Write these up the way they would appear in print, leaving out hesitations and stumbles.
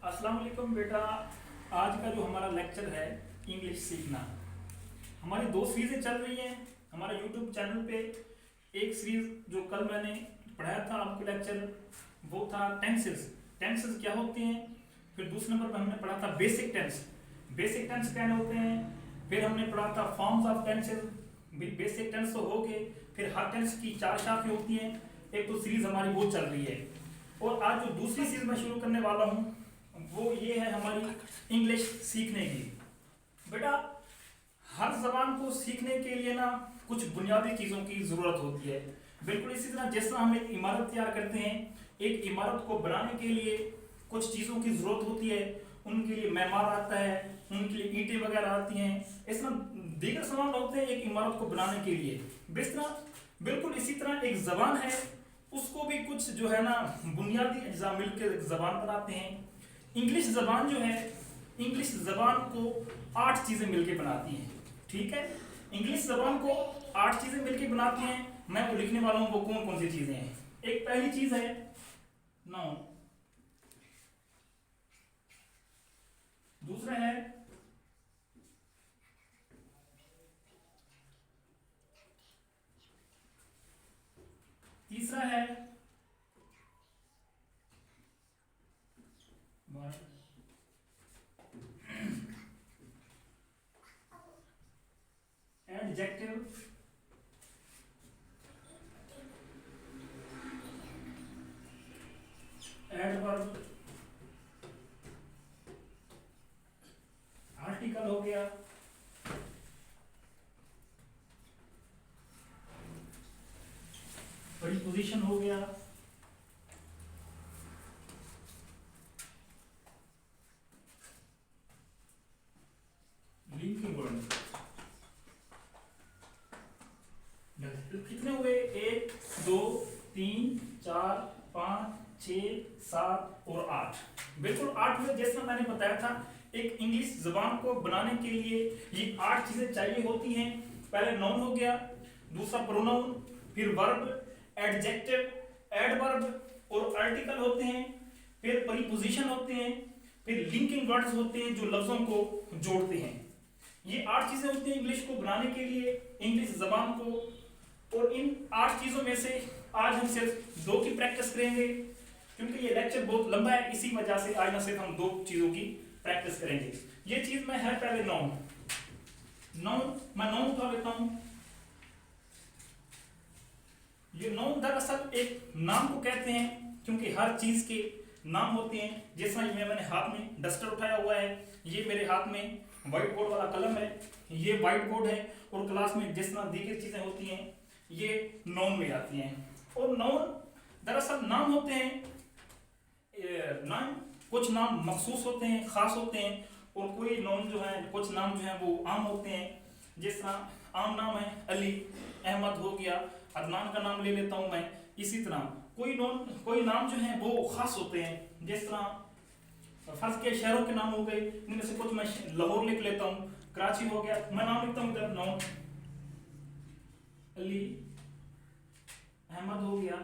अस्सलाम वालेकुम बेटा। आज का जो हमारा लेक्चर है इंग्लिश सीखना, हमारी दो सीरीजें चल रही हैं हमारे यूट्यूब चैनल पे। एक सीरीज जो कल मैंने पढ़ाया था आपको लेक्चर, वो था टेंसेस। टेंसेस क्या होते हैं। फिर दूसरे नंबर पर हमने पढ़ा था बेसिक टेंस। बेसिक टेंस क्या होते हैं। फिर हमने पढ़ा था forms of tenses. Basic tense तो हो गए, फिर हर टेंस की चार शाखें होती हैं। एक तो सीरीज हमारी वो चल रही है, और आज जो दूसरी सीरीज मैं शुरू करने वाला हूँ वो ये है हमारी इंग्लिश सीखने की। बेटा, हर जबान को सीखने के लिए ना कुछ बुनियादी चीज़ों की ज़रूरत होती है। बिल्कुल इसी तरह जैसा हम एक इमारत तैयार करते हैं, एक इमारत को बनाने के लिए कुछ चीज़ों की ज़रूरत होती है। उनके लिए मैमार आता है, उनके लिए ईंटें वगैरह आती हैं, इस तरह दीगर सामान होते हैं एक इमारत को बनाने के लिए। बिल्कुल इसी तरह एक जबान है, उसको भी कुछ जो है ना बुनियादी अज्जा मिलकर एक जबान बनाते हैं। इंग्लिश जबान जो है, इंग्लिश जबान को 8 चीजें मिलकर बनाती हैं। ठीक है, इंग्लिश जबान को 8 चीजें मिलकर बनाती हैं। मैं वो लिखने वाला हूं वो कौन कौन सी चीजें हैं। एक पहली चीज है नाउन, दूसरा है तीसरा है एडजेक्टिव, एडवर्ब, आर्टिकल हो गया, प्रीपोजिशन हो गया, लिंकिंग वर्ड। कितने हुए? 1 2 3 4 5 6 7 और 8। बिल्कुल 8 हुए। जैसा मैंने बताया था, एक इंग्लिश जबान को बनाने के लिए ये 8 चीजें चाहिए होती हैं। पहले नाउन हो गया, दूसरा प्रोनाउन, फिर वर्ब, एडजेक्टिव, एडवर्ब और आर्टिकल होते हैं, फिर प्रीपोजिशन होते हैं, फिर लिंकिंग वर्ड्स होते हैं जो लफ्जों को जोड़ते हैं। ये 8 चीजें होती हैं इंग्लिश को बनाने के लिए, इंग्लिश जबान को। और इन 8 चीजों में से आज हम सिर्फ 2 की प्रैक्टिस करेंगे, क्योंकि ये लेक्चर बहुत लंबा है। इसी वजह से आज ना सिर्फ हम 2 चीजों की प्रैक्टिस करेंगे। ये चीज में है पहले नाउन। मैं नाउन उठा लेता हूं। ये नाउन दरअसल एक नाम को कहते हैं, क्योंकि हर चीज के नाम होते हैं। जैसा मैंने हाथ में डस्टर उठाया हुआ है, ये मेरे हाथ में व्हाइट बोर्ड वाला कलम है, ये व्हाइट बोर्ड है, और क्लास में जिस तरह दीगर चीजें होती हैं ये नाउन में आती हैं। और नाउन दरअसल नाम होते हैं। नाम, कुछ नाम मखसूस होते हैं, खास होते हैं, और कोई नाम जो है, कुछ नाम जो है वो आम होते हैं। जिस तरह आम नाम है अली, अहमद हो गया, अदनान का नाम ले लेता हूं मैं। इसी तरह कोई नाम जो है वो खास होते हैं। जिस तरह फर्ज के शहरों के नाम हो गए, इनमें से कुछ मैं लाहौर लिख लेता हूँ, कराची हो गया। मैं नाम लिखता हूँ इधर, नाम अली, अहमद हो गया,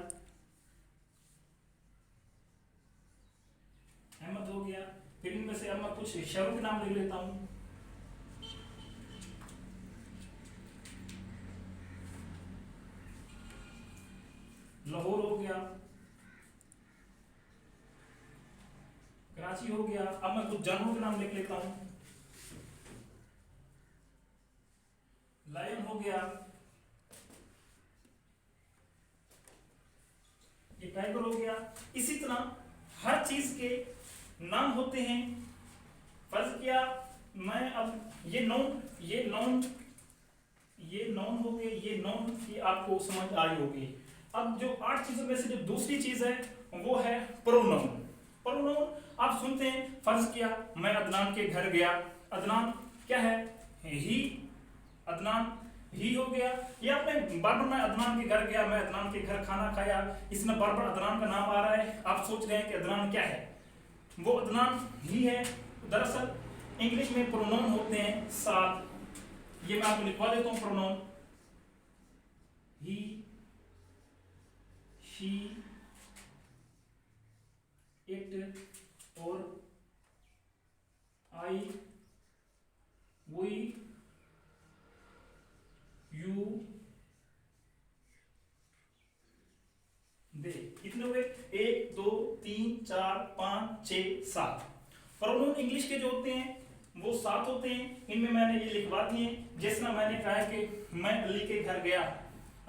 अहमद हो गया। फिर इनमें से अब मैं कुछ शहरों के नाम लिख लेता हूँ। लाहौर हो गया, कराची हो गया। अब मैं कुछ जानवरों के नाम लिख लेता हूं। लायन हो गया, ये टाइगर हो गया। इसी तरह हर चीज के नाम होते हैं। फर्ज किया मैं अब ये नाउन हो गए, ये नाउन की आपको समझ आई होगी। अब जो 8 चीजों में से जो दूसरी चीज है वो है प्रोनाउन। प्रोनाउन आप सुनते हैं, फर्ज किया मैं अदनान के घर गया। अदनान क्या है? ही। अदनान ही हो गया। ये आपने बार बार मैं अदनान के घर गया, मैं अदनान के घर खाना खाया, इसमें बार बार अदनान का नाम आ रहा है। आप सोच रहे हैं कि अदनान क्या है, वो अदनान ही है। दरअसल इंग्लिश में प्रोनाउन होते हैं 7। ये मैं आपको लिखवा देता हूं प्रोनाउन। ही, शी, इट और 4 5 6 7 प्रोनाउन इंग्लिश के जो होते हैं वो 7 होते हैं। इनमें मैंने ये लिखवा दिए। जिस तरह मैंने कहा है कि मैं अली के घर गया,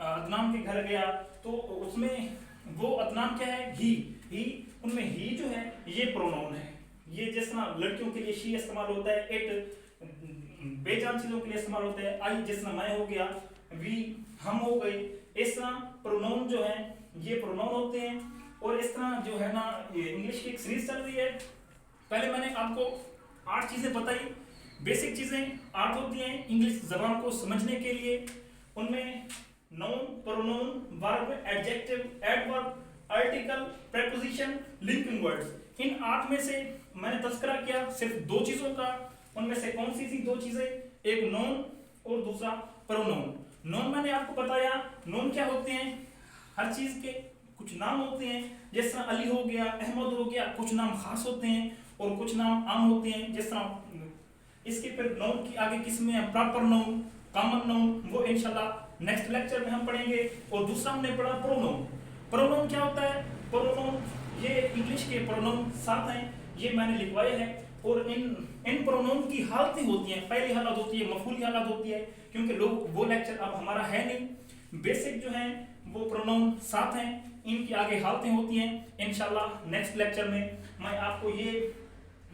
अदनान के घर गया, तो उसमें वो अदनान क्या है, ही उनमें ही जो है ये प्रोनाउन है। ये जिस तरह लड़कियों के लिए शी इस्तेमाल होता है, इट बेजान चीजों के लिए इस्तेमाल होता है, आई जिस तरह मैं हो गया, वी हम हो गए। इस तरह प्रोनाउन जो है ये प्रोनाउन होते हैं। और इस तरह जो है ना ये इंग्लिश की एक सीरीज चल रही है। पहले मैंने आपको 8 चीजें बताई, बेसिक चीजें 8 होती हैं इंग्लिश जबान को समझने के लिए। उनमें noun, pronoun, verb, adjective, adverb, article, preposition, linking words. इन 8 में से मैंने तस्करा किया सिर्फ 2 चीजों का। उनमें से कौन सी थी 2 चीजें, एक नाउन और दूसरा प्रोनाउन। नाउन मैंने आपको बताया, नाउन क्या होते हैं, हर चीज के कुछ नाम होते हैं। जिस तरह अली हो गया, अहमद हो गया, कुछ नाम खास होते हैं और कुछ नाम आम होते हैं। जिस तरह इसके फिर नाउन की आगे किस्में हैं, प्रॉपर नाउन, कॉमन नाउन, वो इंशाल्लाह नेक्स्ट लेक्चर में हम पढ़ेंगे। और दूसरा हमने पढ़ा प्रोनाउन। प्रोनाउन क्या होता है, प्रोनाउन ये इंग्लिश के प्रोनाउन 7 हैं, ये मैंने लिखवाए हैं। और इन प्रोनाउन की हालतें होती हैं, पहली हालत होती है मफूली हालत होती है, क्योंकि लोग वो लेक्चर अब हमारा है नहीं। बेसिक जो है वो प्रोनाउन 7 हैं, इनकी आगे हालतें होती हैं। इंशाल्लाह नेक्स्ट लेक्चर में मैं आपको ये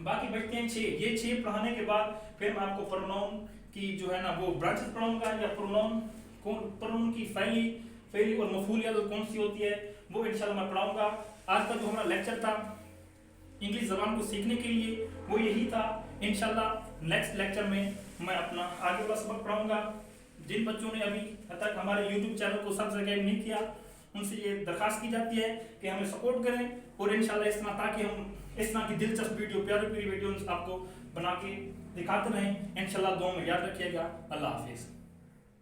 बाकी बचते हैं 6, ये 6 पढ़ाने के बाद फिर मैं आपको प्रोनाउन की जो है ना वो ब्रांचेस पढ़ाऊंगा, या प्रोनाउन की फैली और मफूली हालत कौन सी होती है वो इंशाल्लाह मैं पढ़ाऊंगा। आज का जो हमारा लेक्चर था इंग्लिश ज़बान को सीखने के लिए वो यही था। इंशाल्लाह नेक्स्ट लेक्चर में मैं अपना आगे वाला सबक पढ़ाऊंगा। जिन बच्चों ने अभी तक हमारे YouTube चैनल को सब्सक्राइब नहीं किया, उनसे ये दरखास्त की जाती है कि हमें सपोर्ट करें। और इंशाल्लाह इस तरह ताकि हम इस तरह की दिलचस्प वीडियो, प्यारी वीडियो आपको बना के दिखाते रहें। इंशाल्लाह दुआ में याद रखिएगा। अल्लाह हाफिज़।